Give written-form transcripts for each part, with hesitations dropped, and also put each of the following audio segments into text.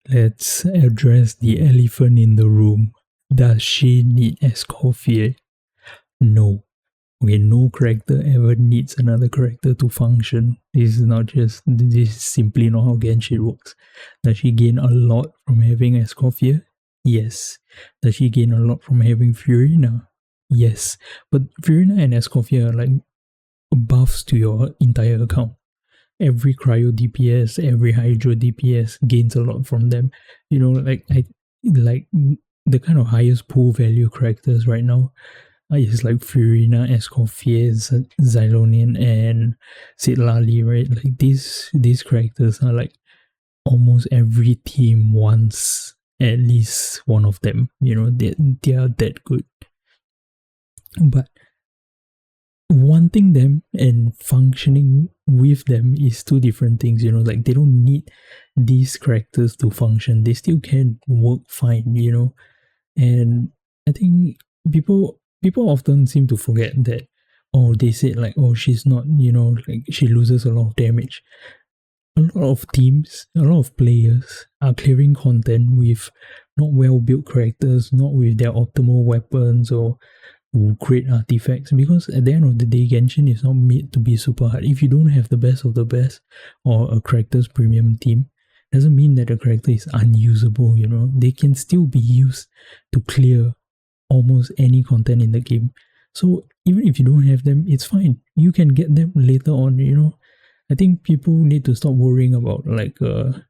Let's address the elephant in the room. Does she need Escoffier? No. Okay, no character ever needs another character to function. This is simply not how Genshin works. Does she gain a lot from having Escoffier? Yes. Does she gain a lot from having Furina? Yes. But Furina and Escoffier are like buffs to your entire account. Every cryo DPS, every hydro DPS gains a lot from them. You know, like the kind of highest pool value characters right now is like Furina, Escoffier, Xylonian, and Citlali, right? Like these characters are like almost every team wants at least one of them. You know, they are that good. But wanting them and functioning with them is two different things, you know, like they don't need these characters to function. They still can work fine, you know. And I think people often seem to forget that, oh, they said like, oh, she's not, you know, like she loses a lot of damage. A lot of teams, a lot of players are clearing content with not well built characters, not with their optimal weapons or great artifacts, because at the end of the day, Genshin is not made to be super hard. If you don't have the best of the best or a character's premium team, doesn't mean that the character is unusable, you know. They can still be used to clear almost any content in the game. So even if you don't have them, it's fine. You can get them later on, you know. I think people need to stop worrying about like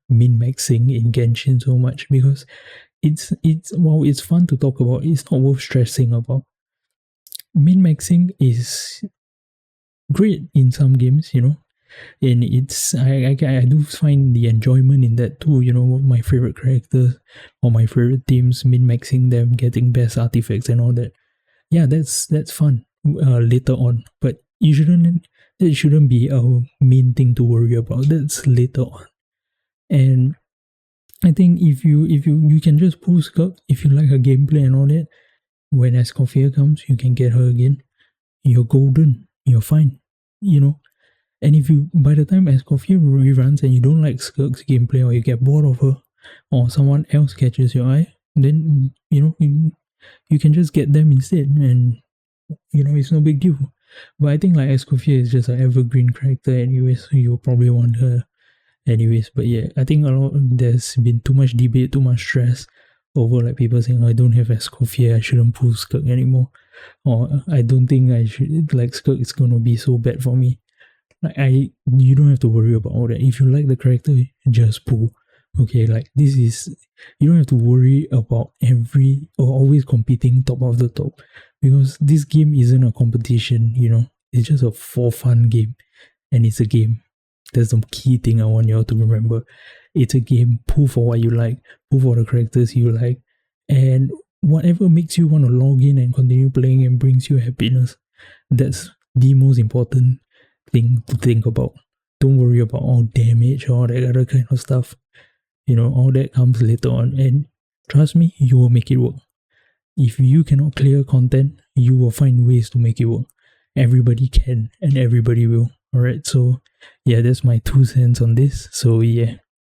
min-maxing in Genshin so much, because it's while it's fun to talk about, it's not worth stressing about. Min-maxing is great in some games, you know, and it's I do find the enjoyment in that too, you know. My favorite characters or my favorite teams, min-maxing them, getting best artifacts and all that. Yeah, that's fun later on, but that shouldn't be a main thing to worry about. That's later on. And I think if you can just pull Skirk if you like her gameplay and all that. When Escoffier comes, you can get her again. You're golden. You're fine. You know. And if you, by the time Escoffier reruns and you don't like Skirk's gameplay, or you get bored of her, or someone else catches your eye, then, you know, you can just get them instead, and, you know, it's no big deal. But I think like Escoffier is just an evergreen character anyways, so you'll probably want her anyways. But yeah, I think there's been too much debate, too much stress over like people saying, I don't have Escoffier, I shouldn't pull Skirk anymore, or I don't think I should, like, Skirk is gonna be so bad for me. Like, you don't have to worry about all that. If you like the character, just pull. Okay, like this is, you don't have to worry about every or always competing top of the top, because this game isn't a competition, you know. It's just a for fun game, and it's a game. That's the key thing I want you all to remember. It's a game. Pull for what you like. Pull for the characters you like. And whatever makes you want to log in and continue playing and brings you happiness, that's the most important thing to think about. Don't worry about all damage or all that other kind of stuff. You know, all that comes later on. And trust me, you will make it work. If you cannot clear content, you will find ways to make it work. Everybody can and everybody will. Alright, so yeah, that's my 2 cents on this. So yeah.